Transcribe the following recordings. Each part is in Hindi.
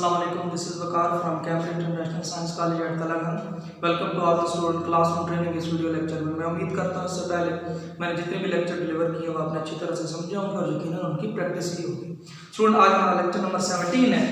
Assalamualaikum. This is Waqar from Cambridge International Science College at Talagang. Welcome to all the student classroom training इस वीडियो लेक्चर में। मैं उम्मीद करता हूँ इससे पहले मैंने जितने भी लेक्चर डिलीवर किए वो आपने अच्छी तरह से समझे होंगे और यकीनन उनकी प्रैक्टिस की होगी। स्टूडेंट आज हमारा लेक्चर नंबर 17 है।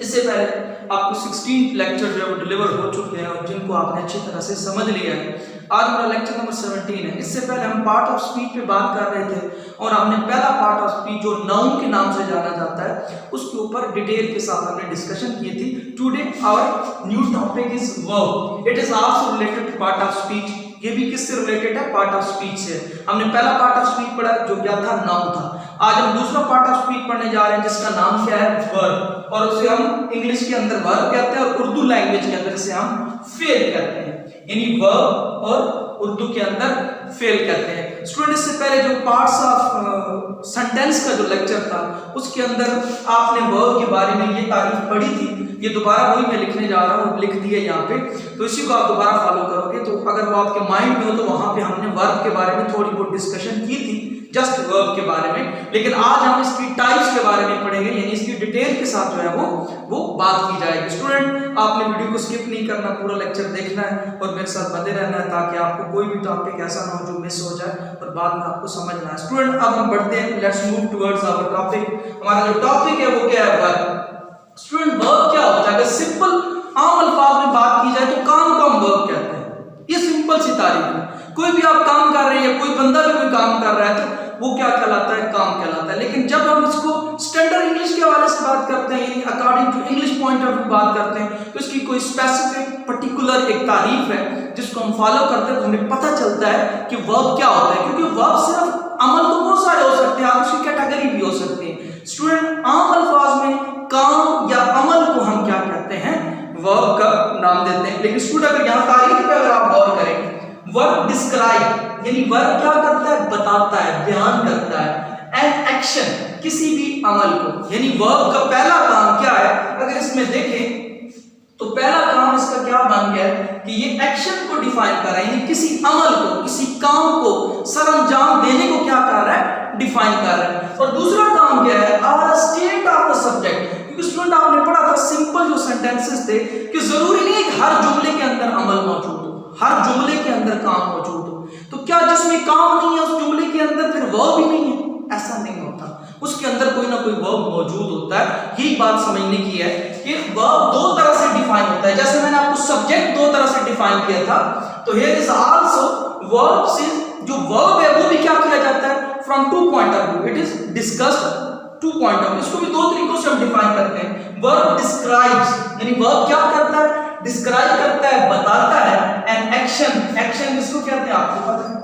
इससे पहले आपको 16 लेक्चर जो है वो डिलीवर हो चुके हैं और जिनको आपने अच्छी तरह से समझ लिया है। आज हमारा लेक्चर नंबर 17 है। इससे पहले हम पार्ट ऑफ स्पीच पे बात कर रहे थे और हमने पहला पार्ट ऑफ स्पीच जो नाउन के नाम से जाना जाता है उसके ऊपर डिटेल के साथ हमने डिस्कशन की थी। Today our new topic is verb. It is also related to part of speech. ये भी किससे रिलेटेड है? पार्ट ऑफ स्पीच से। हमने पहला पार्ट ऑफ स्पीच पढ़ा जो क्या था? नाउन था। आज हम दूसरा पार्ट ऑफ स्पीच पढ़ने जा रहे हैं जिसका नाम क्या है? वर्ब। और उसे हम इंग्लिश के अंदर वर्ब कहते हैं और उर्दू लैंग्वेज के अंदर इसे हम फेल कहते हैं, यानी वर्ब और उर्दू के अंदर फेल कहते हैं। स्टूडेंट इससे पहले जो पार्ट्स ऑफ सेंटेंस का जो लेक्चर था उसके अंदर आपने वर्ब के बारे में ये तारीफ पढ़ी थी। ये दोबारा वही मैं लिखने जा रहा हूँ, लिख दिया यहाँ पे, तो इसी को आप दोबारा फॉलो करोगे। तो अगर वो आपके माइंड में हो तो वहां पे हमने वर्ब के बारे में थोड़ी बहुत डिस्कशन की थी, जस्ट वर्ब के बारे में। लेकिन आज हम इसकी टाइप्स के बारे में पढ़ेंगे, यानी इसकी डिटेल के साथ जो है वो बात की जाएगी। स्टूडेंट आपने वीडियो को स्किप नहीं करना, पूरा लेक्चर देखना है और मेरे साथ बने रहना है ताकि आपको कोई भी टॉपिक ऐसा ना हो जो मिस हो जाए और बाद में आपको समझना है। स्टूडेंट अब हम बढ़ते हैं, let's move towards our topic. हमारा जो टॉपिक है वो क्या है? वर्ब। स्टूडेंट वर्ब क्या होता है? अगर सिंपल आम अल्फाज में बात की जाए तो काम को हम वर्ब कहते हैं। ये सिंपल सी तारीफ है। कोई भी आप काम कर रहे हैं, कोई बंदा भी कोई काम कर रहा है तो वो क्या कहलाता है? काम कहलाता है। लेकिन जब हम इसको स्टैंडर्ड इंग्लिश के हवाले से बात करते हैं, यानी according to English point of view बात करते हैं, तो इसकी कोई स्पेसिफिक पर्टिकुलर एक तारीफ है जिसको हम फॉलो करते हैं तो हमें पता चलता है कि वर्ब क्या होता है। क्योंकि वर्ब सिर्फ अमल तो बहुत सारे हो सकते हैं, आप उसकी कैटेगरी भी हो सकते हैं। स्टूडेंट आम अल्फाज में काम या अमल को हम क्या कहते हैं? वर्ब का नाम देते हैं। लेकिन स्टूडेंट अगर यहाँ तारीफ पे अगर आप गौर करें, वर्ब डिस्क्राइब, यानी वर्ब क्या करता है? बताता है, बयान करता है एन एक्शन, किसी भी अमल को। यानी वर्ब का पहला काम क्या है? अगर इसमें देखें तो पहला काम इसका क्या बन गया है कि ये एक्शन को डिफाइन कर रहा है, यानी किसी अमल को, किसी काम को सरअंजाम देने को क्या कर रहा है? डिफाइन कर रहा है। और दूसरा काम क्या है? Are state of the subject. क्योंकि स्टूडेंट आपने पढ़ा था सिंपल जो सेंटेंसेस थे कि जरूरी नहीं है कि हर जुमले के अंदर अमल मौजूद हो, हर जुमले के अंदर काम मौजूद हो। तो क्या जिसमें काम नहीं है उस जुमले के अंदर फिर वर्ब ही नहीं है? ऐसा नहीं होता, उसके अंदर कोई ना कोई वर्ब मौजूद होता है। यही बात समझने की है कि वर्ब दो तरह से डिफाइन होता है। जैसे मैंने आपको सब्जेक्ट दो तरह से डिफाइन किया था, तो हियर इज आल्सो वर्ब से जो वर्ब है वो भी क्या किया जाता है? From two point of view, it is discussed two point of view. इसको भी दो तरीकों से हम डिफाइन करते हैं। वर्ब डिस्क्राइब्स, यानी वर्ब क्या करता है? डिस्क्राइब करता है, बताता है एन एक्शन। एक्शन किसको कहते हैं? आपको पता है,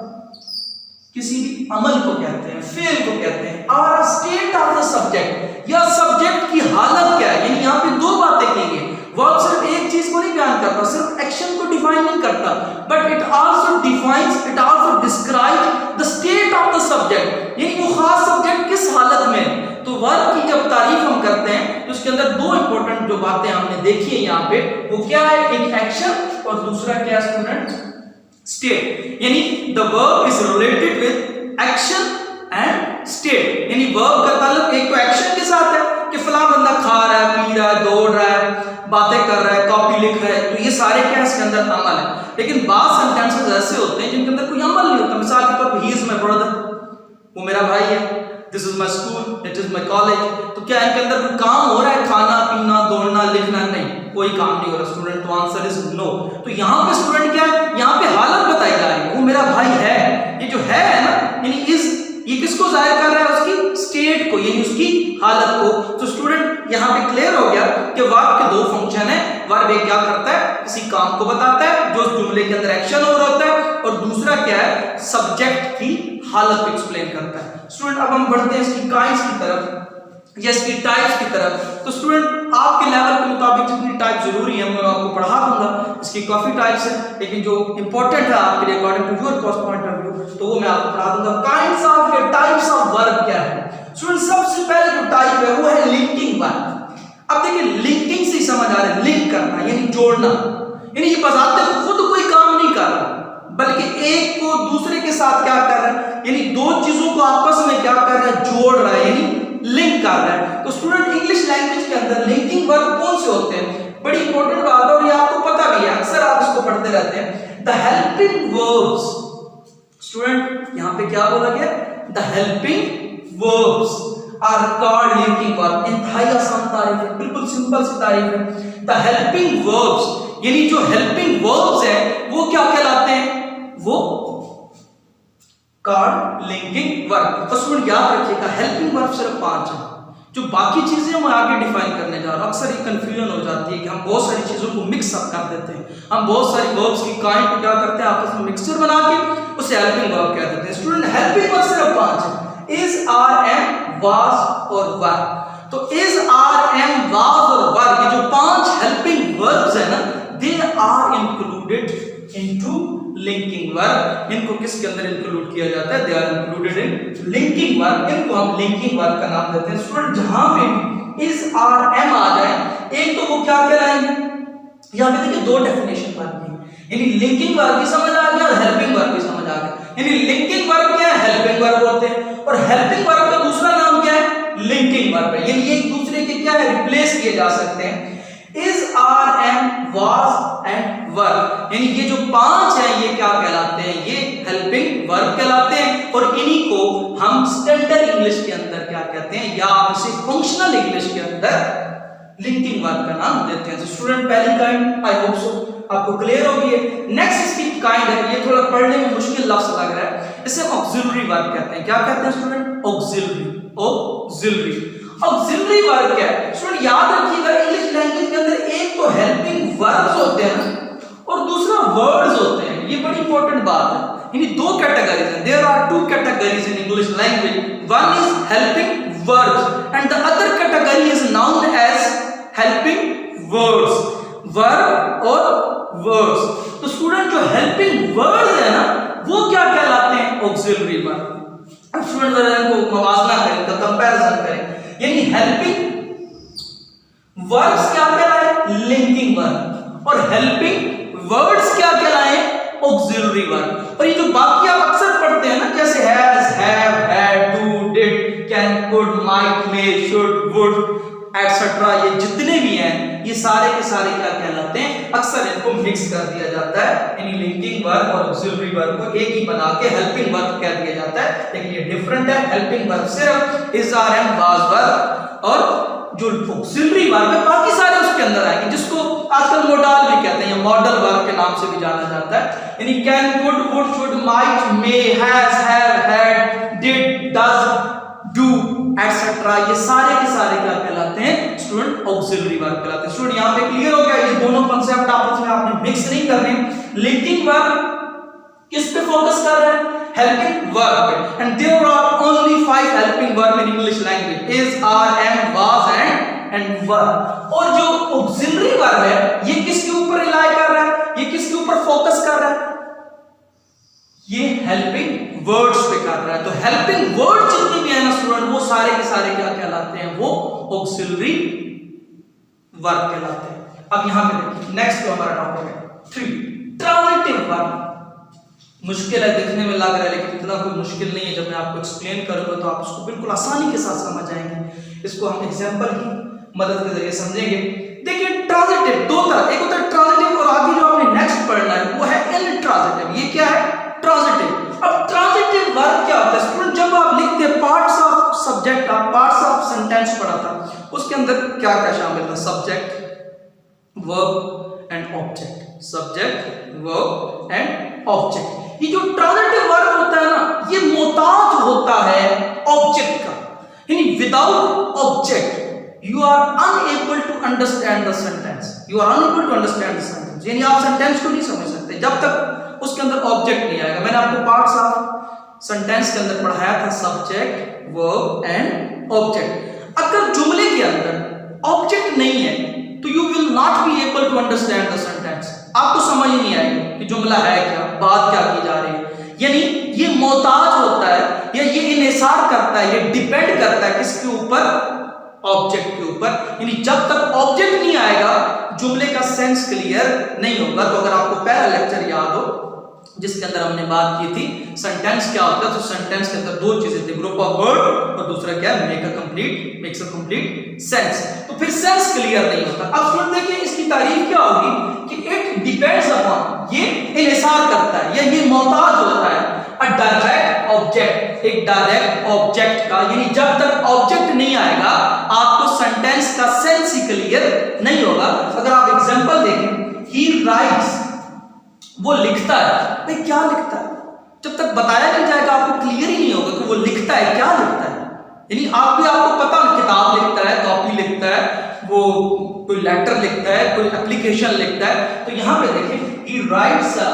किसी भी अमल को कहते हैं, फेल को कहते हैं। और स्टेट ऑफ द सब्जेक्ट, या सब्जेक्ट की हालत क्या है। यानी यहाँ पे दो बातें की गई। वर्ब सिर्फ एक चीज को नहीं बयान करता, सिर्फ एक्शन को डिफाइन नहीं करता, but it also defines, it also describes the state of the subject, यानी वो खास सब्जेक्ट किस हालत में। तो वर्ब की जब तारीफ हम करते हैं तो उसके अंदर दो इंपॉर्टेंट जो बातें हमने देखी है यहाँ पे, वो क्या है? एक एक्शन और दूसरा क्या है स्टूडेंट? स्टेट। यानी the verb is related with action and state. यानी वर्ब का ताल्लुक एक तो एक्शन के साथ है कि फलां बंदा खा रहा है, पी रहा है, दौड़ रहा है, बातें कर रहा है, कॉपी लिख रहा है, तो ये सारे क्या इसके अंदर अमल है। लेकिन बाद सेंटेंसेस ऐसे होते हैं जिनके अंदर कोई अमल नहीं होता। मिसाल के तौर पर ही इज माय ब्रदर, वो मेरा भाई है, this is my school, it is my college. तो क्या इनके अंदर कोई काम हो रहा है? खाना पीना, दौड़ना, लिखना? नहीं, कोई काम नहीं हो रहा स्टूडेंट। तो आंसर इज नो। तो यहाँ पे स्टूडेंट क्या है? यहाँ पे हालत बताई जा रही है, वो मेरा भाई है। ये जो है ना, यानी इज, ये किसको जाहिर कर रहा है? उसकी स्टेट को, यानी उसकी हालत को। तो स्टूडेंट यहाँ पे क्लियर हो गया कि वर्ब के दो फंक्शन है। वर्ब एक क्या करता है? किसी काम को बताता है जो उस जुमले के अंदर एक्शन हो रहा होता है, और दूसरा क्या है? सब्जेक्ट की हालत को एक्सप्लेन करता है। स्टूडेंट अब हम बढ़ते हैं इसकी काइंड्स की तरफ या इसकी टाइप्स की तरफ। तो स्टूडेंट आपके लेवल के मुताबिक जितनी टाइप जरूरी है मैं आपको पढ़ा दूंगा। इसकी काफी टाइप्स है, लेकिन जो इंपॉर्टेंट है आपके लिए according to your point of view तो वो मैं आपको पढ़ा दूंगा। काइंड्स ऑफ या टाइप्स ऑफ वर्ब क्या है? स्टूडेंट सबसे पहले जो टाइप है वो है लिंकिंग वर्ब। अब देखिए लिंकिंग से समझ आ रहा है, लिंक करना यानी जोड़ना। यानी ये बजाते खुद कोई काम नहीं कर रहा, बल्कि एक को दूसरे के साथ क्या कर रहा है? यानी दो चीजों को आपस में क्या कर रहा है? जोड़ रहा है, यानी लिंक कर रहा है। तो स्टूडेंट इंग्लिश लैंग्वेज के अंदर लिंकिंग वर्ब कौन से होते हैं? बड़ी इंपॉर्टेंट बात है और ये आपको पता भी है, अक्सर आप इसको पढ़ते रहते हैं। द हेल्पिंग वर्ब्स, स्टूडेंट यहां पे क्या बोला गया? The helping verbs are called linking verb. इंतहाई आसान तारीफ है, बिल्कुल सिंपल सी तारीफ है। द हेल्पिंग वर्ब्स यानी जो हेल्पिंग वर्ब्स है वो क्या कहलाते हैं? वो कॉल्ड लिंकिंग वर्ब। तो स्टूडेंट याद रखिएगा हेल्पिंग वर्ब सिर्फ 5 है, जो बाकी चीजें मैं आगे डिफाइन करने जा रहा हूं। अक्सर ये कंफ्यूजन हो जाती है कि हम बहुत सारी चीजों को मिक्स अप कर देते हैं, हम बहुत सारी वर्ब्स की काइंड को क्या करते हैं आपस में मिक्सचर बना के उसे हेल्पिंग वर्ब कह देते हैं। स्टूडेंट हेल्पिंग वर्ब सिर्फ 5 है, इज, आर, एम, वाज और वर। तो इज, आर, एम, वाज और वर ये जो 5 हेल्पिंग वर्ब्स है ना, they are included into linking verb. इनको किसके अंदर इंक्लूड किया जाता है? They are included in linking verb. इनको हम लिंकिंग वर्ब का नाम देते हैं। स्टूडेंट जहां पे इज, आर, एम आ जाए, एक तो वो क्या कहलाएंगे? यहां पे देखिए दो डेफिनेशन बन गई, यानी लिंकिंग वर्ब भी समझ आ गया और हेल्पिंग वर्ब भी समझ आ गया। यानी लिंकिंग वर्ब क्या है? हेल्पिंग वर्ब होते हैं, और हेल्पिंग वर्ब का दूसरा नाम क्या है? लिंकिंग वर्ब है। यानी ये एक दूसरे के क्या है? रिप्लेस किए जा सकते हैं। Is, are, am, was and were, यानी ये जो 5 हैं ये क्या कहलाते हैं? ये हेल्पिंग वर्ब कहलाते हैं। और इन्हीं को हम स्टैंडर्ड इंग्लिश के अंदर क्या कहते हैं, या आप इसे फंक्शनल इंग्लिश के अंदर लिंकिंग वर्ब का नाम देते हैं। तो स्टूडेंट पहली काइंड आई होप सो आपको क्लियर होगी है। नेक्स्ट इसकी काइंड है, ये थोड़ा पढ़ने में मुश्किल लफ्ज लग रहा है, इसे ऑक्सिलरी वर्ब कहते हैं। क्या कहते हैं student? Auxiliary. Auxiliary auxiliary verb क्या है? स्टूडेंट याद रखिएगा इंग्लिश लैंग्वेज के अंदर एक तो हेल्पिंग वर्ब्स होते हैं और दूसरा वर्ड्स होते हैं। ये बड़ी इंपॉर्टेंट बात है, यानी दो कैटेगरीज हैं। There are 2 categories in English language, one is helping verbs and the other category is noun as helping words. Verb और वर्ड्स। तो स्टूडेंट जो हेल्पिंग वर्ड्स है ना वो क्या कहलाते हैं? Auxiliary verb. अब स्टूडेंट जरा इनको मवाजना करें, इनका कंपैरिजन करें, यानी हेल्पिंग वर्ब्स क्या कहलाए? लिंकिंग वर्ब, और हेल्पिंग वर्ड्स क्या कहलाए? Auxiliary verb. और ये जो बाकी आप अक्सर पढ़ते हैं ना, जैसे has, have, had, do, did, can, could, might, may, should, would etcetera, ये जितने भी हैं ये सारे के सारे क्या कहलाते हैं? अक्सर इनको मिक्स कर दिया जाता है, यानी लिंकिंग वर्ब और ऑक्सिलरी वर्ब को एक ही बना के हेल्पिंग वर्ब कह दिया जाता है। लेकिन ये डिफरेंट है, हेल्पिंग वर्ब सिर्फ इज, आर, एम, वाज, वर, और जो ऑक्सिलरी वर्ब है बाकी सारे उसके अंदर आएंगे, जिसको आजकल मॉडल भी कहते हैं, मॉडल वर्ब के नाम से भी जाना जाता है। यानी can, could, would, should, might, may, has, have, had, did, does, do etcetera, ये सारे के सारे क्या कहलाते हैं? स्टूडेंट ऑक्सिलरी वर्ब कहलाते हैं। स्टूडेंट यहां पे क्लियर हो गया, ये दोनों कांसेप्ट आपस में आपने मिक्स नहीं करने। लिंकिंग वर्ब किस पे फोकस कर रहे हैं? हेल्पिंग वर्ब पे। And there are only 5 helping verb in English language, is, are, am, was and were. और जो ऑक्सिलरी वर्ब है ये किसके ऊपर रिलाई कर रहा है? ये किसके ऊपर फोकस कर रहा है? ये हेल्पिंग वर्ड्स पे कर रहा है। तो हेल्पिंग वर्ड जितने भी है ना स्टूडेंट, वो सारे के सारे क्या कहलाते हैं? वो ऑक्सिलरी वर्ब कहलाते हैं। अब यहां पे देखिए नेक्स्ट जो हमारा टॉपिक है 3 ट्रांजिटिव वर्ब। मुश्किल है, देखने में लग रहा है लेकिन इतना कोई मुश्किल नहीं है। जब मैं आपको एक्सप्लेन करूंगा तो आप उसको बिल्कुल आसानी के साथ समझ जाएंगे। इसको हम एग्जांपल की मदद के जरिए समझेंगे। देखिए ट्रांजिटिव दो तरह, एक होता है ट्रांजिटिव और आगे जो आपने नेक्स्ट पढ़ना है वो है इनट्रांजिटिव। ये क्या है? ट्रांजिटिव। अब ट्रांजिटिव वर्ब क्या होता है स्टूडेंट? जब आप लिखते हैं पार्ट्स ऑफ सब्जेक्ट, आप पार्ट्स ऑफ सेंटेंस पढ़ा था, उसके अंदर क्या क्या शामिल था? Subject, verb and object. Subject, verb and object. ये जो ट्रांजिटिव वर्ब होता है ना, ये मोहताज होता है ऑब्जेक्ट का, यानी without object you are unable to understand the sentence. You are unable to understand the sentence. यानी आप सेंटेंस को नहीं समझ सकते जब तक उसके अंदर ऑब्जेक्ट नहीं आएगा। मैंने आपको पार्ट्स ऑफ सेंटेंस के अंदर पढ़ाया था सब्जेक्ट, वर्ब एंड ऑब्जेक्ट। अगर जुमले के अंदर ऑब्जेक्ट नहीं है तो you will not be able to understand the sentence. आपको समझ ही नहीं आएगी कि जुमला है क्या, बात क्या की जा रही है। यानी ये मोहताज होता है या ये इन्हिसार करता है, ये डिपेंड करता है किसके ऊपर? ऑब्जेक्ट के ऊपर। यानी जब तक ऑब्जेक्ट नहीं आएगा जुमले का सेंस क्लियर नहीं होगा। तो अगर आपको पहला लेक्चर याद हो जिसके अंदर हमने बात की थी सेंटेंस क्या होता है। तो सेंटेंस के अंदर दो चीजें थी, ग्रुप ऑफ वर्ड और दूसरा क्या है, मेक्स अ कंप्लीट सेंस। तो फिर सेंस क्लियर नहीं होता। अब स्टूडेंट देखिए इसकी तारीफ क्या होगी कि इट डिपेंड्स अपॉन, ये इन्हिसार करता है या ये मोहताज होता है अ डायरेक्ट ऑब्जेक्ट, एक डायरेक्ट ऑब्जेक्ट का, यानी जब तक ऑब्जेक्ट नहीं आएगा आपको सेंटेंस का सेंस ही क्लियर नहीं होगा। अगर आप एग्जांपल देखें, ही राइट्स, वो लिखता है, भाई क्या लिखता है, जब तक बताया नहीं जाएगा आपको क्लियर ही नहीं होगा कि वो लिखता है, क्या लिखता है। यानी आपको पता है किताब लिखता है, कॉपी लिखता है, वो कोई लेटर लिखता है, कोई एप्लीकेशन लिखता है। तो यहां पे देखें, ही राइट्स अ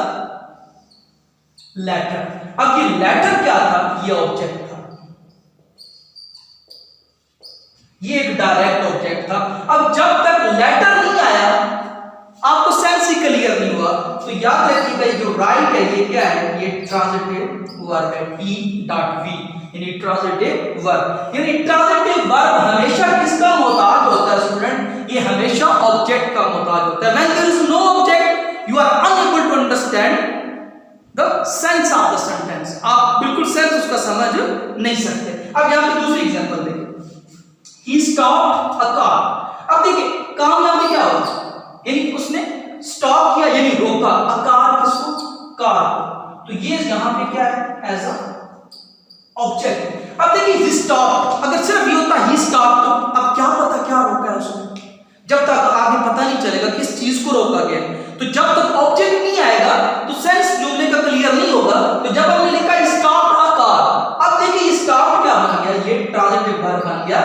लेटर। अब ये लेटर क्या था, ये ऑब्जेक्ट था, ये एक डायरेक्ट ऑब्जेक्ट था। अब जब तक लेटर नहीं आया आपको सेंस ही क्लियर नहीं हुआ। तो याद रखिएगा ये जो राइट है ये क्या है, ये ट्रांजिटिव वर्ब है, T.V, यानी ट्रांजिटिव वर्ब। यानी ट्रांजिटिव वर्ब हमेशा किसका मोहताज होता है स्टूडेंट, ये हमेशा ऑब्जेक्ट का मोहताज होता है। When there is no object you are unable to understand the sense of the sentence, आप बिल्कुल सेंस उसका समझ नहीं सकते। अब यहां पे दूसरी एग्जांपल देखिए, he stopped a car। अब देखिए काम यहां पे क्या होगा, यानी उसने स्टॉप किया यानी रोका, अ कार किसको, कार। तो ये यहां पे क्या है, एज अ ऑब्जेक्ट। अब देखिए ही स्टॉप, अगर सिर्फ ये होता ही स्टॉप, तो अब क्या पता क्या रोका है उसने, जब तक आगे पता नहीं चलेगा किस चीज को रोका गया। तो जब तक ऑब्जेक्ट नहीं आएगा तो सेंस जुमले का क्लियर नहीं होगा। तो जब हमने लिखा स्टॉप अ कार, अब देखिए स्टॉप क्या बन गया, ये ट्रांजिटिव वर्ब बन गया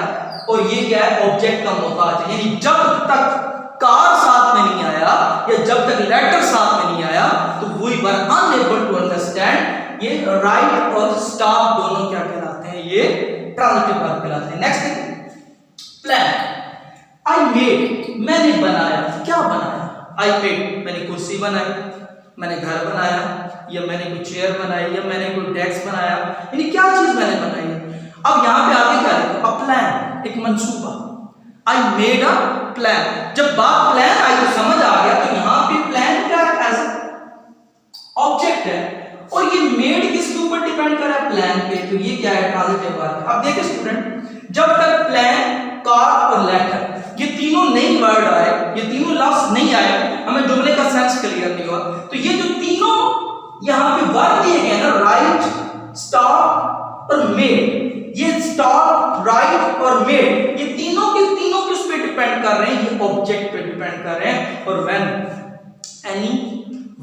और ये क्या है, ऑब्जेक्ट का मोहताज है। यानी जब तक कार साथ में नहीं आया या जब तक लेटर साथ में नहीं आया तो वही वर्ब अनएबल टू अंडरस्टैंड, ये राइट और स्टॉप दोनों क्या कहलाते हैं, ये ट्रांजिटिव वर्ब कहलाते हैं। नेक्स्ट प्लान, आई मेड, मैंने बनाया, क्या बनाया, आई मेड, मैंने कुर्सी बनाई, मैंने घर बनाया, या मैंने कोई चेयर बनाई, या मैंने कोई डेस्क बनाया, यानी क्या चीज मैंने बनाई है। अब यहां पे आगे क्या लिखा, अ प्लान, एक मंसूबा, आई मेड अ प्लान। जब बात प्लान आई तो समझ आ गया, तो यहां पे प्लान क्या है, एज ऑब्जेक्ट है और ये मेड किसके ऊपर डिपेंड कर रहा है, प्लान पे। तो ये क्या है, ट्रांजिटिव वर्ब। अब देखिए स्टूडेंट, जब तक प्लान, कार और लेटर ये तीनों नई वर्ड आए, ये तीनों लफ्ज नहीं आए, हमें जुमले का सेंस क्लियर नहीं हुआ। तो ये जो तीनों यहां पे वर्ब दिए गए ना, राइट, स्टॉप और मेड, ये स्टॉप, राइट और मेड, ये तीनों के तीनों किस पे डिपेंड कर रहे हैं, ये ऑब्जेक्ट पे डिपेंड कर रहे हैं। और when any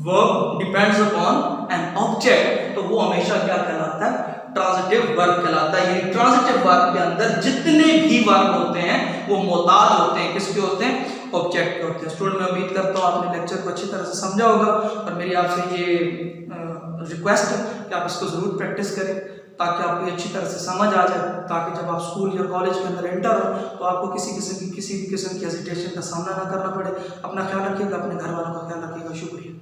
verb depends upon an object, तो वो हमेशा क्या कहलाता है, ट्रांजिटिव वर्ब कहलाता है। ये ट्रांजिटिव वर्ब के अंदर जितने भी वर्ब होते हैं वो मोहताज होते हैं, किसके होते हैं, ऑब्जेक्ट के होते हैं। स्टूडेंट मैं उम्मीद करता हूँ आपने लेक्चर को अच्छी तरह से समझा होगा और मेरी आपसे ये रिक्वेस्ट है कि आप इसको जरूर प्रैक्टिस करें ताकि आपको अच्छी तरह से समझ आ जाए, ताकि जब आप स्कूल या कॉलेज के अंदर एंटर हो तो आपको किसी भी किस्म की हेजिटेशन का सामना ना करना पड़े। अपना ख्याल रखिएगा, अपने घर वालों का ख्याल रखिएगा। शुक्रिया।